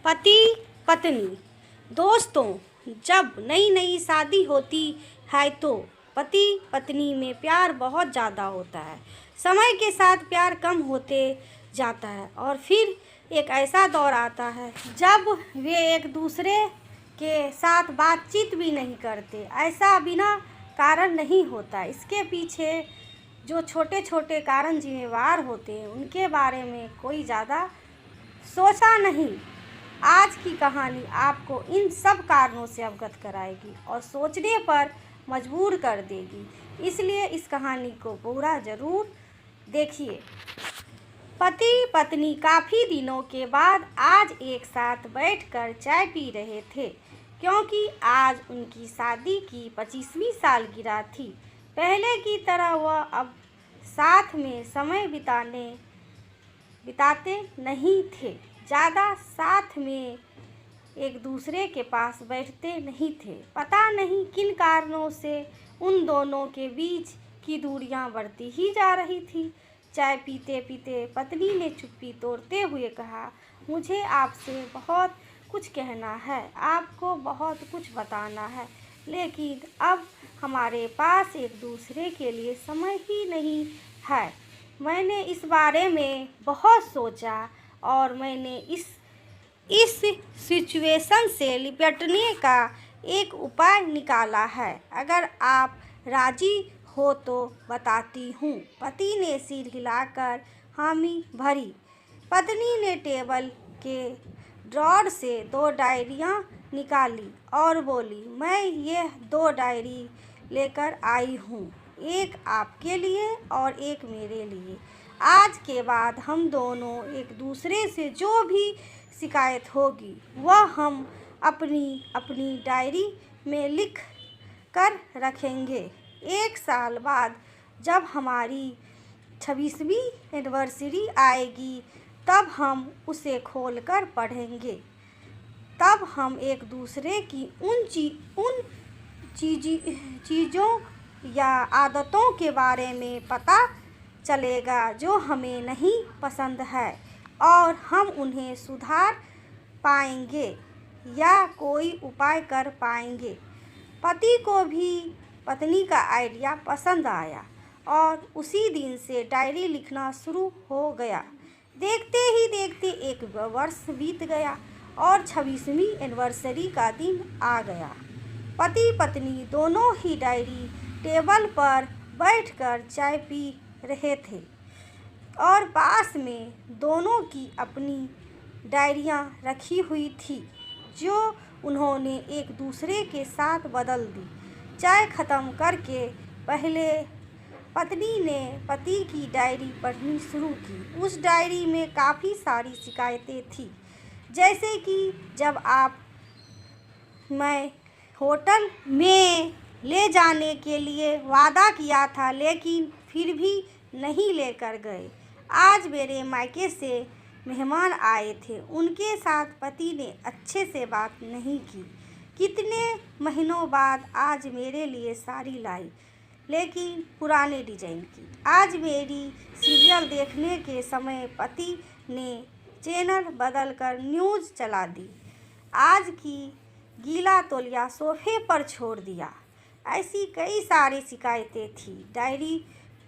पति पत्नी। दोस्तों, जब नई नई शादी होती है तो पति पत्नी में प्यार बहुत ज़्यादा होता है। समय के साथ प्यार कम होते जाता है और फिर एक ऐसा दौर आता है जब वे एक दूसरे के साथ बातचीत भी नहीं करते। ऐसा बिना कारण नहीं होता। इसके पीछे जो छोटे छोटे कारण जिम्मेवार होते हैं उनके बारे में कोई ज़्यादा सोचा नहीं। आज की कहानी आपको इन सब कारणों से अवगत कराएगी और सोचने पर मजबूर कर देगी, इसलिए इस कहानी को पूरा ज़रूर देखिए। पति पत्नी काफ़ी दिनों के बाद आज एक साथ बैठकर चाय पी रहे थे, क्योंकि आज उनकी शादी की 25वीं सालगिरह थी। पहले की तरह वह अब साथ में समय बिताते नहीं थे, ज़्यादा साथ में एक दूसरे के पास बैठते नहीं थे। पता नहीं किन कारणों से उन दोनों के बीच की दूरियां बढ़ती ही जा रही थी। चाय पीते पीते पत्नी ने चुप्पी तोड़ते हुए कहा, मुझे आपसे बहुत कुछ कहना है, आपको बहुत कुछ बताना है, लेकिन अब हमारे पास एक दूसरे के लिए समय ही नहीं है। मैंने इस बारे में बहुत सोचा और मैंने इस सिचुएशन से निपटने का एक उपाय निकाला है। अगर आप राजी हो तो बताती हूँ। पति ने सिर हिलाकर हामी भरी। पत्नी ने टेबल के ड्रॉर से 2 डायरियाँ निकाली और बोली, मैं ये 2 डायरी लेकर आई हूँ, एक आपके लिए और एक मेरे लिए। आज के बाद हम दोनों एक दूसरे से जो भी शिकायत होगी वह हम अपनी अपनी डायरी में लिख कर रखेंगे। 1 साल बाद जब हमारी 26वीं एनिवर्सरी आएगी तब हम उसे खोलकर पढ़ेंगे। तब हम एक दूसरे की उन चीज़ों या आदतों के बारे में पता चलेगा जो हमें नहीं पसंद है और हम उन्हें सुधार पाएंगे या कोई उपाय कर पाएंगे। पति को भी पत्नी का आइडिया पसंद आया और उसी दिन से डायरी लिखना शुरू हो गया। देखते ही देखते 1 वर्ष बीत गया और 26वीं एनिवर्सरी का दिन आ गया। पति पत्नी दोनों ही डायरी टेबल पर बैठकर चाय पी रहे थे और पास में दोनों की अपनी डायरियां रखी हुई थी जो उन्होंने एक दूसरे के साथ बदल दी। चाय ख़त्म करके पहले पत्नी ने पति की डायरी पढ़नी शुरू की। उस डायरी में काफ़ी सारी शिकायतें थी, जैसे कि जब मैं होटल में ले जाने के लिए वादा किया था लेकिन फिर भी नहीं लेकर गए। आज मेरे मायके से मेहमान आए थे, उनके साथ पति ने अच्छे से बात नहीं की। कितने महीनों बाद आज मेरे लिए साड़ी लाई, लेकिन पुराने डिजाइन की। आज मेरी सीरियल देखने के समय पति ने चैनल बदलकर न्यूज़ चला दी। आज की गीला तौलिया सोफे पर छोड़ दिया। ऐसी कई सारी शिकायतें थी। डायरी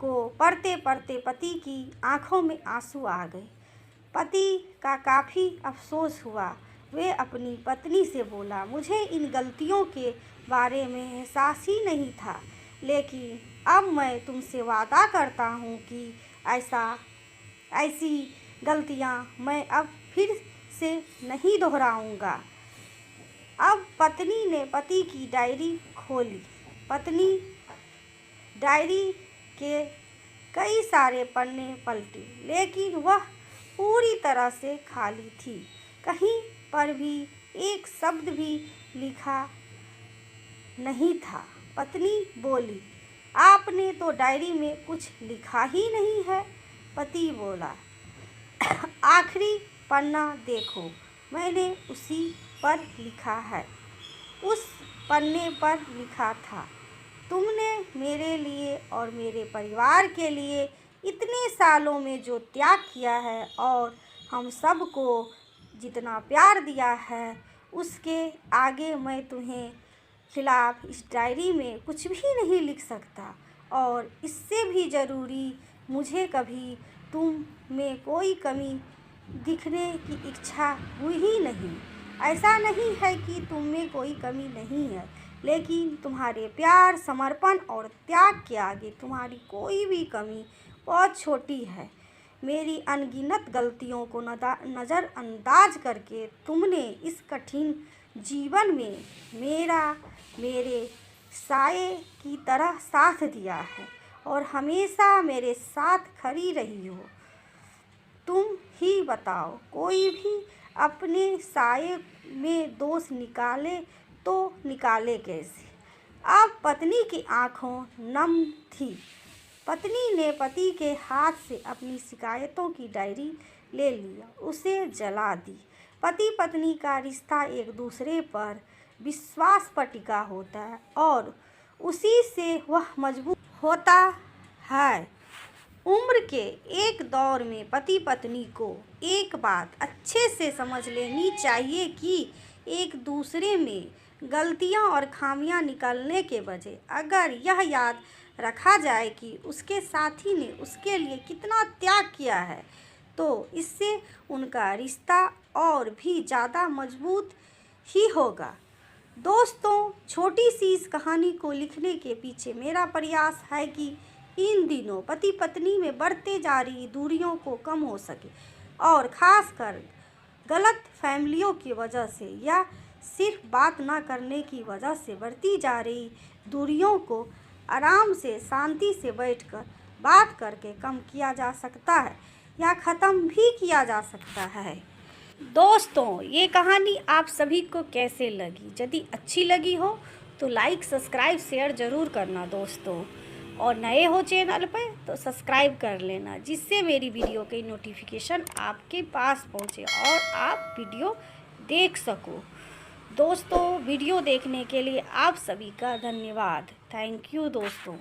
को पढ़ते पढ़ते पति की आंखों में आंसू आ गए। पति का काफ़ी अफसोस हुआ। वे अपनी पत्नी से बोला, मुझे इन गलतियों के बारे में एहसास ही नहीं था, लेकिन अब मैं तुमसे वादा करता हूँ कि ऐसी गलतियाँ मैं अब फिर से नहीं दोहराऊँगा। अब पत्नी ने पति की डायरी खोली। पत्नी डायरी के कई सारे पन्ने पलटी, लेकिन वह पूरी तरह से खाली थी। कहीं पर भी एक शब्द भी लिखा नहीं था। पत्नी बोली, आपने तो डायरी में कुछ लिखा ही नहीं है। पति बोला, आखिरी पन्ना देखो, मैंने उसी पर लिखा है। उस पन्ने पर लिखा था, तुमने मेरे लिए और मेरे परिवार के लिए इतने सालों में जो त्याग किया है और हम सबको जितना प्यार दिया है उसके आगे मैं तुम्हें खिलाफ इस डायरी में कुछ भी नहीं लिख सकता। और इससे भी ज़रूरी, मुझे कभी तुम में कोई कमी दिखने की इच्छा हुई ही नहीं। ऐसा नहीं है कि तुम में कोई कमी नहीं है, लेकिन तुम्हारे प्यार, समर्पण और त्याग के आगे तुम्हारी कोई भी कमी बहुत छोटी है। मेरी अनगिनत गलतियों को नज़रअंदाज करके तुमने इस कठिन जीवन में मेरे साये की तरह साथ दिया है और हमेशा मेरे साथ खड़ी रही हो। तुम ही बताओ, कोई भी अपने साये में दोष निकाले तो निकाले कैसे? अब पत्नी की आंखों नम थी। पत्नी ने पति के हाथ से अपनी शिकायतों की डायरी ले लिया, उसे जला दी। पति पत्नी का रिश्ता एक दूसरे पर विश्वास पर टिका होता है और उसी से वह मजबूत होता है। उम्र के एक दौर में पति पत्नी को एक बात अच्छे से समझ लेनी चाहिए कि एक दूसरे में गलतियां और खामियां निकालने के बजाय अगर यह याद रखा जाए कि उसके साथी ने उसके लिए कितना त्याग किया है, तो इससे उनका रिश्ता और भी ज़्यादा मजबूत ही होगा। दोस्तों, छोटी सी इस कहानी को लिखने के पीछे मेरा प्रयास है कि इन दिनों पति पत्नी में बढ़ते जा रही दूरियों को कम हो सके और ख़ासकर गलत फैमिलियों की वजह से या सिर्फ बात ना करने की वजह से बढ़ती जा रही दूरियों को आराम से, शांति से बैठकर बात करके कम किया जा सकता है या ख़त्म भी किया जा सकता है। दोस्तों, ये कहानी आप सभी को कैसे लगी? यदि अच्छी लगी हो तो लाइक, सब्सक्राइब, शेयर ज़रूर करना दोस्तों। और नए हो चैनल पर तो सब्सक्राइब कर लेना, जिससे मेरी वीडियो की नोटिफिकेशन आपके पास पहुंचे और आप वीडियो देख सको। दोस्तों, वीडियो देखने के लिए आप सभी का धन्यवाद। थैंक यू दोस्तों।